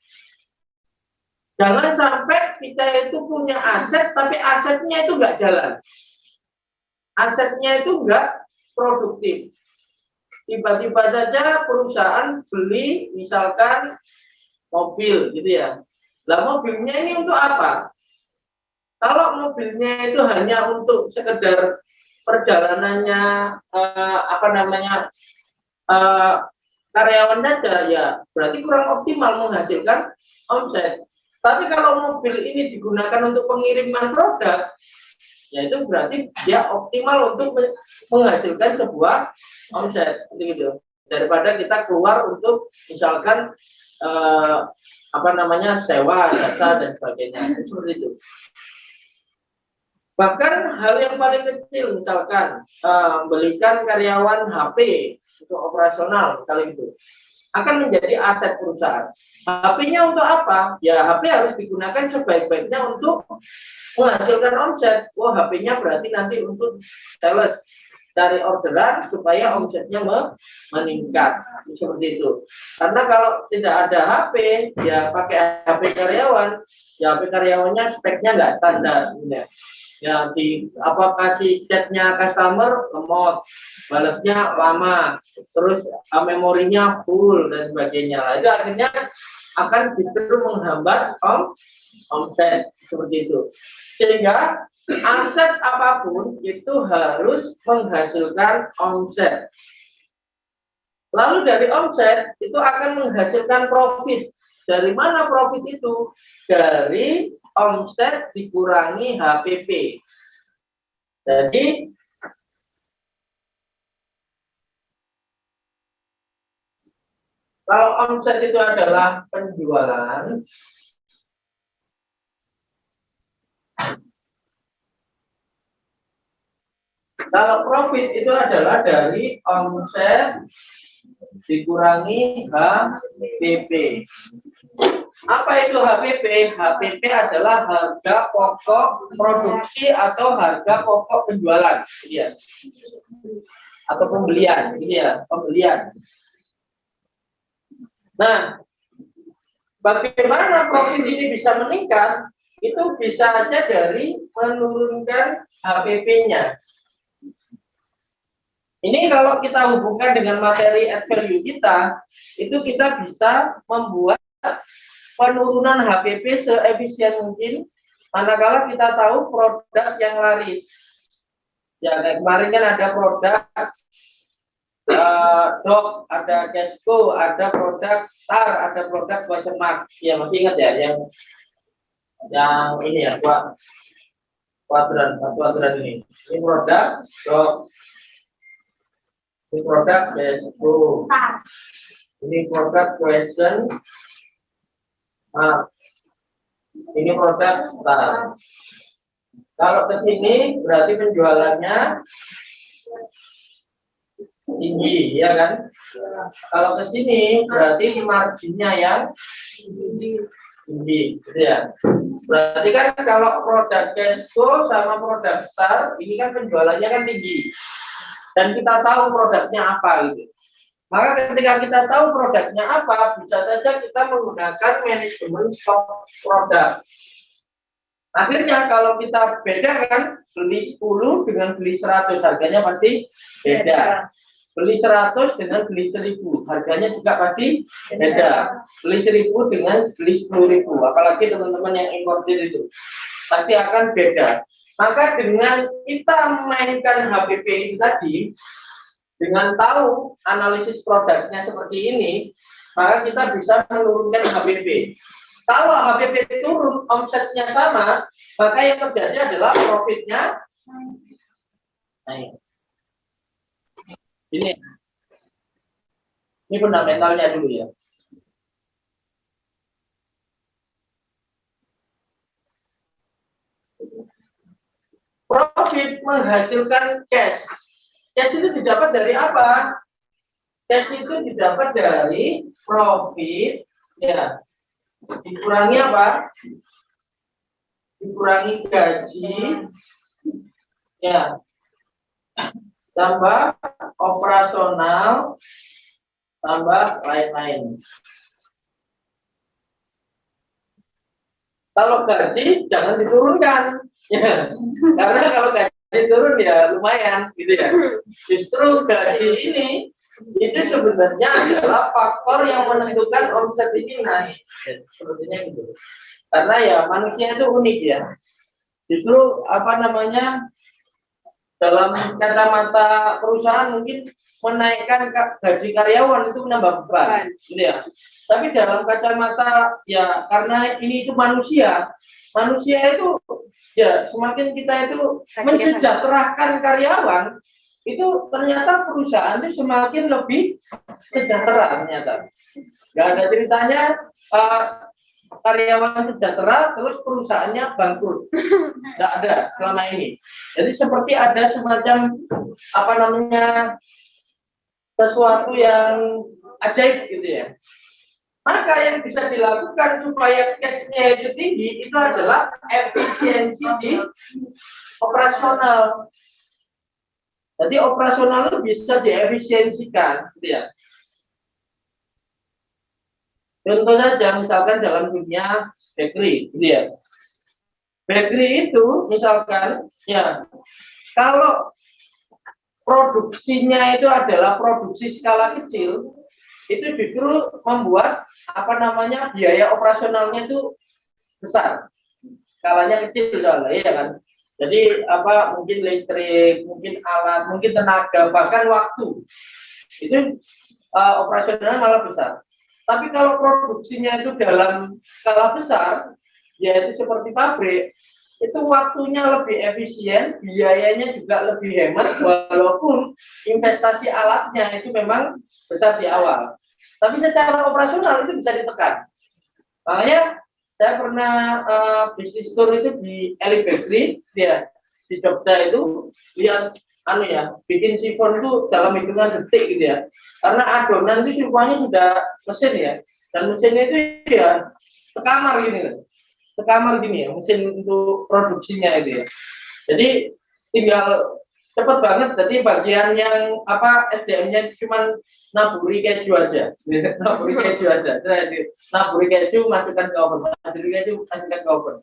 Jangan sampai kita itu punya aset tapi asetnya itu nggak jalan. Asetnya itu nggak produktif. Tiba-tiba saja perusahaan beli misalkan mobil gitu ya. Lah mobilnya ini untuk apa? Kalau mobilnya itu hanya untuk sekedar perjalanannya karyawan saja ya berarti kurang optimal menghasilkan omset. Tapi kalau mobil ini digunakan untuk pengiriman produk, ya itu berarti dia optimal untuk menghasilkan sebuah omset gitu. Daripada kita keluar untuk misalkan sewa, jasa dan sebagainya. Seperti itu. Bahkan hal yang paling kecil misalkan belikan karyawan HP untuk operasional misalnya itu akan menjadi aset perusahaan. HP-nya untuk apa? Ya HP harus digunakan sebaik-baiknya untuk menghasilkan omset. Wah, HP-nya berarti nanti untuk sales dari orderan supaya omsetnya meningkat. Seperti itu. Karena kalau tidak ada HP, ya pakai HP karyawan, ya HP karyawannya speknya nggak standar. Ya kasih chatnya customer lemot, balasnya lama, terus memorinya full dan sebagainya. Itu akhirnya akan justru menghambat omset seperti itu. Sehingga aset apapun itu harus menghasilkan omset. Lalu dari omset itu akan menghasilkan profit. Dari mana profit itu? Dari omset dikurangi HPP. Jadi kalau omset itu adalah penjualan, Kalau profit itu adalah dari omset dikurangi HPP. Apa itu HPP? HPP adalah harga pokok produksi atau harga pokok penjualan, ya. Atau pembelian, ya, pembelian. Nah, bagaimana profit ini bisa meningkat? Itu bisa aja dari menurunkan HPP-nya. Ini kalau kita hubungkan dengan materi add value kita, itu kita bisa membuat penurunan HPP seefisien mungkin, manakala kita tahu produk yang laris. Ya, kayak kemarin kan ada produk Dok, ada Casco, ada produk Star, ada produk question mark. Ya, masih ingat ya yang ini ya, kuadran ini. Ini produk Dok. Ini produk Casco. Ini produk question mark. Ini produk Star. Kalau ke sini berarti penjualannya tinggi, ya kan? Kalau ke sini berarti marginnya yang tinggi, gitu ya. Berarti kan kalau produk Casco sama produk Star ini kan penjualannya kan tinggi, dan kita tahu produknya apa gitu. Maka ketika kita tahu produknya apa, bisa saja kita menggunakan manajemen stok produk. Akhirnya kalau kita bedakan beli 10 dengan beli 100, harganya pasti beda. Beli 100 dengan beli 1000, harganya juga pasti beda. Beli 1000 dengan beli 10.000, apalagi teman-teman yang importir itu, pasti akan beda. Maka dengan kita memainkan HPP itu tadi, dengan tahu analisis produknya seperti ini, maka kita bisa menurunkan HPP. Kalau HPP turun, omsetnya sama, maka yang terjadi adalah profitnya naik. Ini fundamentalnya dulu ya. Profit menghasilkan cash. Cash itu didapat dari apa? Cash itu didapat dari profit, ya. Dikurangi apa? Dikurangi gaji, ya. Tambah operasional, tambah lain-lain. Kalau gaji jangan diturunkan, ya. Karena kalau gaji turun ya lumayan, gitu ya. Justru gaji ini itu sebenarnya adalah faktor yang menentukan omset ini naik, sepertinya gitu. Karena ya manusia itu unik ya. Justru apa namanya, dalam kacamata perusahaan mungkin menaikkan gaji karyawan itu menambah beban, gitu ya. Tapi dalam kacamata ya karena ini itu manusia itu ya semakin kita itu mensejahterakan karyawan, itu ternyata perusahaan itu semakin lebih sejahtera ternyata. Gak ada ceritanya karyawan sejahtera terus perusahaannya bangkrut. Tidak ada selama ini. Jadi seperti ada semacam apa namanya, sesuatu yang ajaib gitu ya. Maka yang bisa dilakukan supaya cash-nya itu tinggi itu adalah efisiensi di operasional. Jadi operasional itu bisa diefisiensikan, gitu ya. Contohnya saja misalkan dalam dunia bakery, gitu ya. Bakery itu misalkan, ya, kalau produksinya itu adalah produksi skala kecil, itu justru membuat apa namanya biaya operasionalnya itu besar. Skalanya kecil soalnya, ya kan. Jadi apa mungkin listrik, mungkin alat, mungkin tenaga, bahkan waktu itu operasionalnya malah besar. Tapi kalau produksinya itu dalam skala besar, yaitu seperti pabrik, itu waktunya lebih efisien, biayanya juga lebih hemat, walaupun investasi alatnya itu memang besar di awal. Tapi secara operasional itu bisa ditekan. Makanya saya pernah bisnis tour itu di Elite Bakery, ya, di Jogja itu, lihat anu ya, bikin sifon itu dalam hitungan detik gitu ya. Karena adonan itu rupanya sudah mesin ya. Dan mesinnya itu ya sekamar gini. Sekamar gini ya, mesin untuk produksinya itu ya. Jadi tinggal cepet banget. Jadi bagian yang apa SDM-nya cuma naburi keju aja. Naburi keju aja. Jadi naburi keju masukkan ke oven. Naburi keju masukkan ke oven.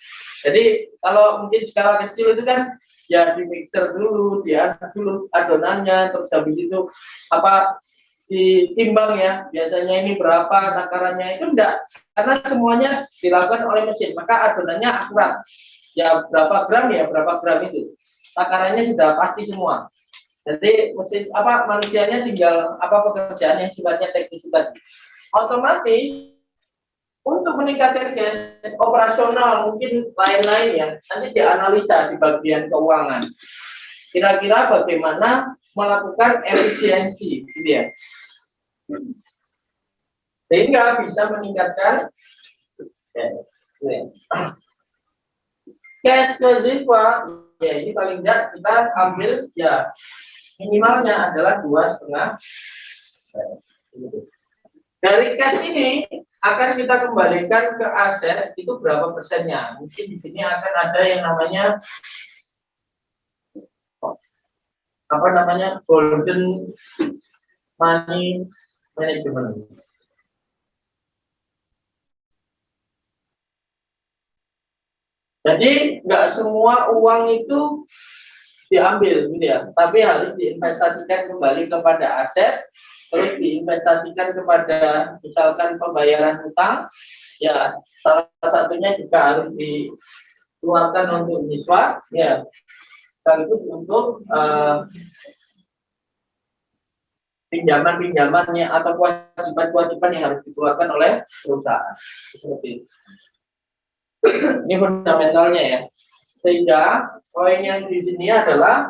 Jadi kalau mungkin skala kecil itu kan ya di mixer dulu, diaduk dulu adonannya, terus habis itu apa ditimbang ya, biasanya ini berapa takarannya, itu enggak, karena semuanya dilakukan oleh mesin, maka adonannya akurat ya, berapa gram itu takarannya sudah pasti semua. Jadi mesin apa manusianya tinggal apa pekerjaan yang sifatnya teknis tadi. Otomatis untuk meningkatkan gas operasional mungkin lain-lain ya, nanti dianalisa di bagian keuangan. Kira-kira bagaimana melakukan efisiensi, gitu ya. Sehingga bisa meningkatkan gas reservoir. Ya ini paling tidak kita ambil ya minimalnya adalah 2,5. Dari cash ini akan kita kembalikan ke aset itu berapa persennya? Mungkin di sini akan ada yang namanya apa namanya golden money management. Jadi nggak semua uang itu diambil gitu ya, tapi harus diinvestasikan kembali kepada aset, terus diinvestasikan kepada misalkan pembayaran hutang, ya salah satunya juga harus dikeluarkan untuk siswa, ya sekaligus untuk pinjaman-pinjamannya atau kewajiban-kewajiban yang harus dikeluarkan oleh perusahaan. Seperti itu. Ini fundamentalnya ya. Sehingga poin yang di sini adalah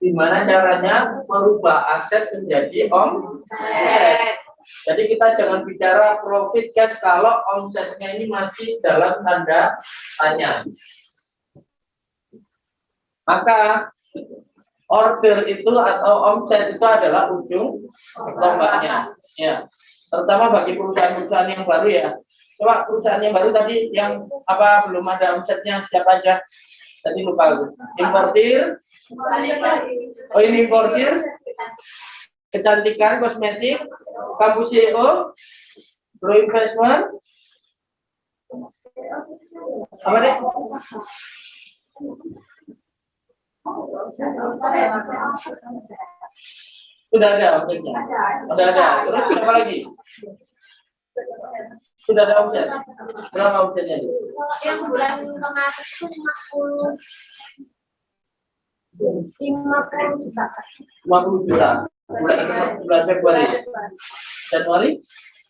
gimana caranya merubah aset menjadi omset. Jadi kita jangan bicara profit cash kalau omsetnya ini masih dalam tanda tanya. Maka order itu atau omset itu adalah ujung tombaknya. Ya. Terutama bagi perusahaan-perusahaan yang baru ya. Coba perusahaan yang baru tadi yang apa belum ada omsetnya siapa aja? Tadi lupa aku. Importir. Oh ini importir. Kecantikan kosmetik. Kampus CEO. Grow investment. Apa deh? Sudah ada omsetnya. Sudah ada. Terus apa lagi? Sudah ada omset. Berapa omsetnya itu? Yang bulan kemarin itu 50 juta. 50 juta. Bulan Februari. Januari?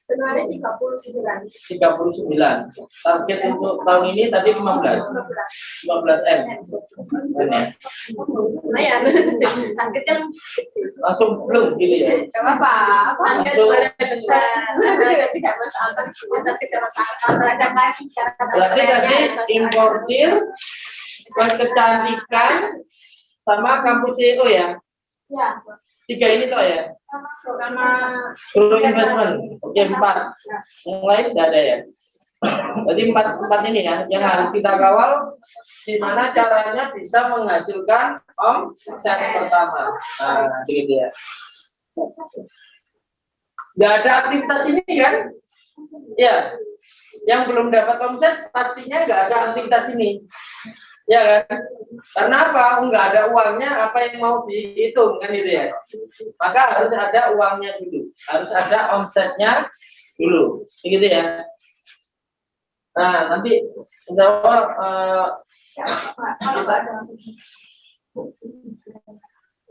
Januari 39. 39. Target untuk tahun ini tadi 15 M. Lumayan. Target yang Langsung belum gitu ya. Gak apa-apa. target besar. Tidak masalah. Tidak masalah. Berarti tadi importir, kecantikan, sama kampus CEO ya. Ya. 3 ini toh ya. Sama Grow investment. Oke 4. Yang lain tidak ada ya. Jadi 4 ini ya yang harus kita kawal. Gimana caranya bisa menghasilkan omset pertama. Nah, gitu ya. Nggak ada aktivitas ini kan? Ya. Yang belum dapat omset pastinya nggak ada aktivitas ini. Ya kan? Karena apa? Nggak ada uangnya, apa yang mau dihitung kan gitu ya. Maka harus ada uangnya dulu, harus ada omsetnya dulu, gitu ya. Nah nanti insya Allah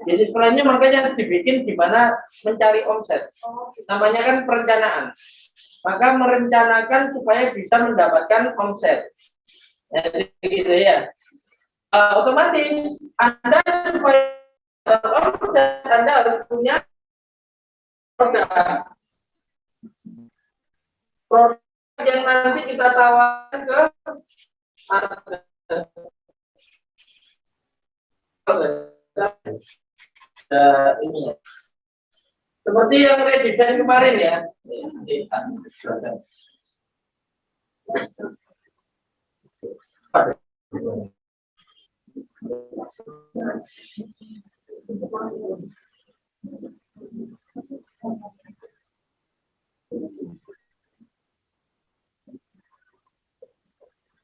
bisnis plan-nya makanya dibikin gimana mencari omset. Namanya kan perencanaan. Maka merencanakan supaya bisa mendapatkan omset. Jadi gitu ya. Otomatis Anda supaya omset Anda harus punya produk yang nanti kita tawarkan ke ini ya. Seperti yang redesign kemarin ya.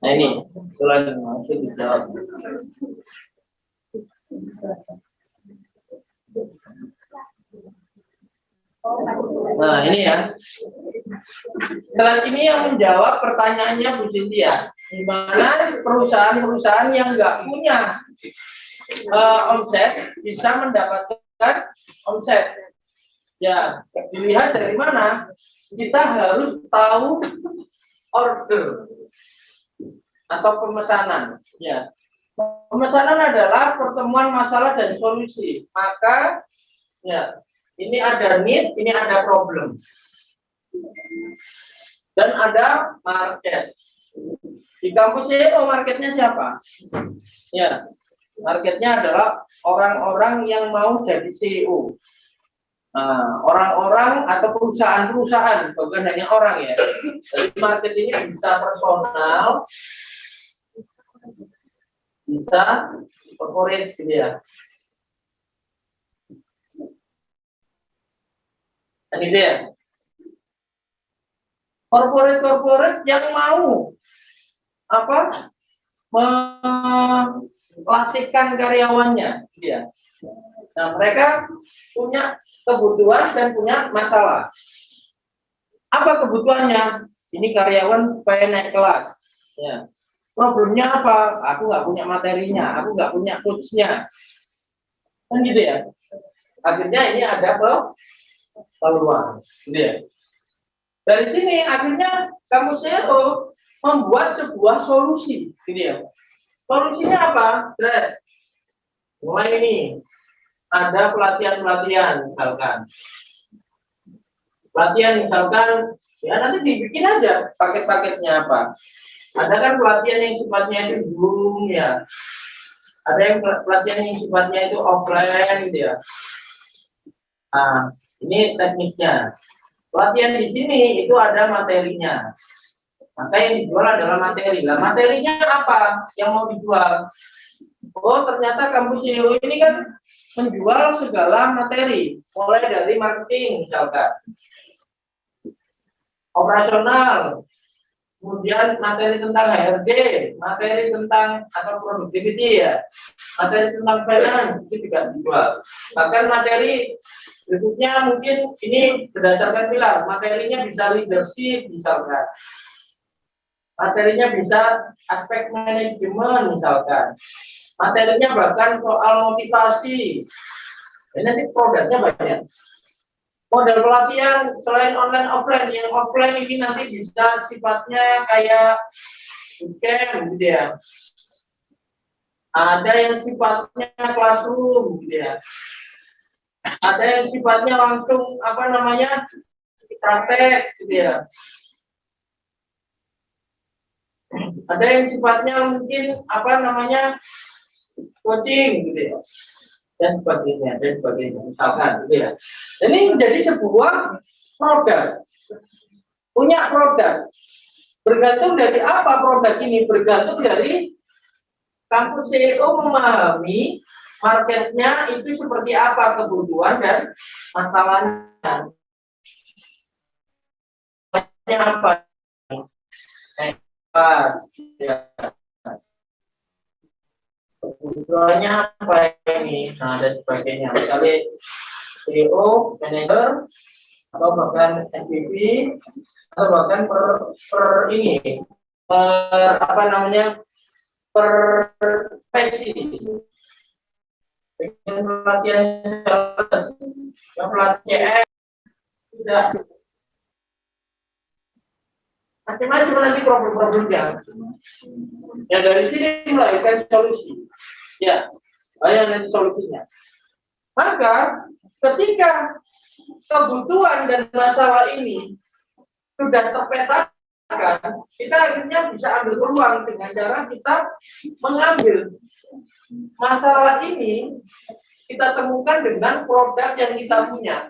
Nah ini, selain langsung dijawab. Nah ini ya. Selain ini yang menjawab pertanyaannya Bu Cynthia, di mana perusahaan-perusahaan yang nggak punya omset bisa mendapatkan omset. Ya, dilihat dari mana? Kita harus tahu order atau pemesanan. Ya, pemesanan adalah pertemuan masalah dan solusi. Maka, ya, ini ada need, ini ada problem, dan ada market. Di kampus CEO marketnya siapa? Ya, marketnya adalah orang-orang yang mau jadi CEO. Nah, orang-orang atau perusahaan-perusahaan, bukan hanya orang ya. Jadi market ini bisa personal, bisa corporate gitu ya. Dan itu ya. Corporate yang mau apa? Melatihkan karyawannya, ya. Nah, mereka punya kebutuhan dan punya masalah. Apa kebutuhannya? Ini karyawan pengen naik kelas. Ya. Problemnya apa? Aku nggak punya materinya, aku nggak punya coachnya. Kan gitu ya. Akhirnya ini ada peluang. Gitu ya. Dari sini akhirnya kamu CEO membuat sebuah solusi. Gitu ya. Solusinya apa? Mulai ini. Ada pelatihan-pelatihan misalkan. Pelatihan misalkan, ya nanti dibikin aja paket-paketnya apa. Ada kan pelatihan yang sifatnya itu Zoom ya. Ada yang pelatihan yang sifatnya itu offline gitu ya. Nah, ini teknisnya. Pelatihan di sini itu ada materinya. Maka yang dijual adalah materi. Nah, materinya apa yang mau dijual? Oh, ternyata kampus CEO ini kan menjual segala materi, mulai dari marketing misalkan, operasional, kemudian materi tentang HRD, materi tentang atau productivity ya, materi tentang finance itu juga dijual. Bahkan materi berikutnya mungkin ini berdasarkan pilar, materinya bisa leadership misalkan, materinya bisa aspek manajemen misalkan. Materinya bahkan soal motivasi. Ini nanti produknya banyak. Model pelatihan selain online offline, yang offline ini nanti bisa sifatnya kayak bootcamp gitu ya. Ada yang sifatnya classroom gitu ya. Ada yang sifatnya langsung apa namanya praktek gitu ya. Ada yang sifatnya mungkin apa namanya coaching gitu ya, dan sebagainya misalkan gitu ya. Ini menjadi sebuah produk, punya produk. Bergantung dari apa produk ini? Bergantung dari kampus CEO memahami marketnya itu seperti apa, kebutuhan dan masalahnya. Apa? Ya. Kebutuhannya apa ini, nah dan sebagainya. Misalnya CEO, manager, atau bahkan SPV, atau bahkan per ini, apa namanya, per profesi. Pelatihan yang pelatihan sudah macam-macam nanti problem-problemnya. Ya dari sini melahirkan solusi. Ya, banyak nanti solusinya. Maka ketika kebutuhan dan masalah ini sudah terpetakan, kita akhirnya bisa ambil peluang dengan cara kita mengambil masalah ini kita temukan dengan produk yang kita punya.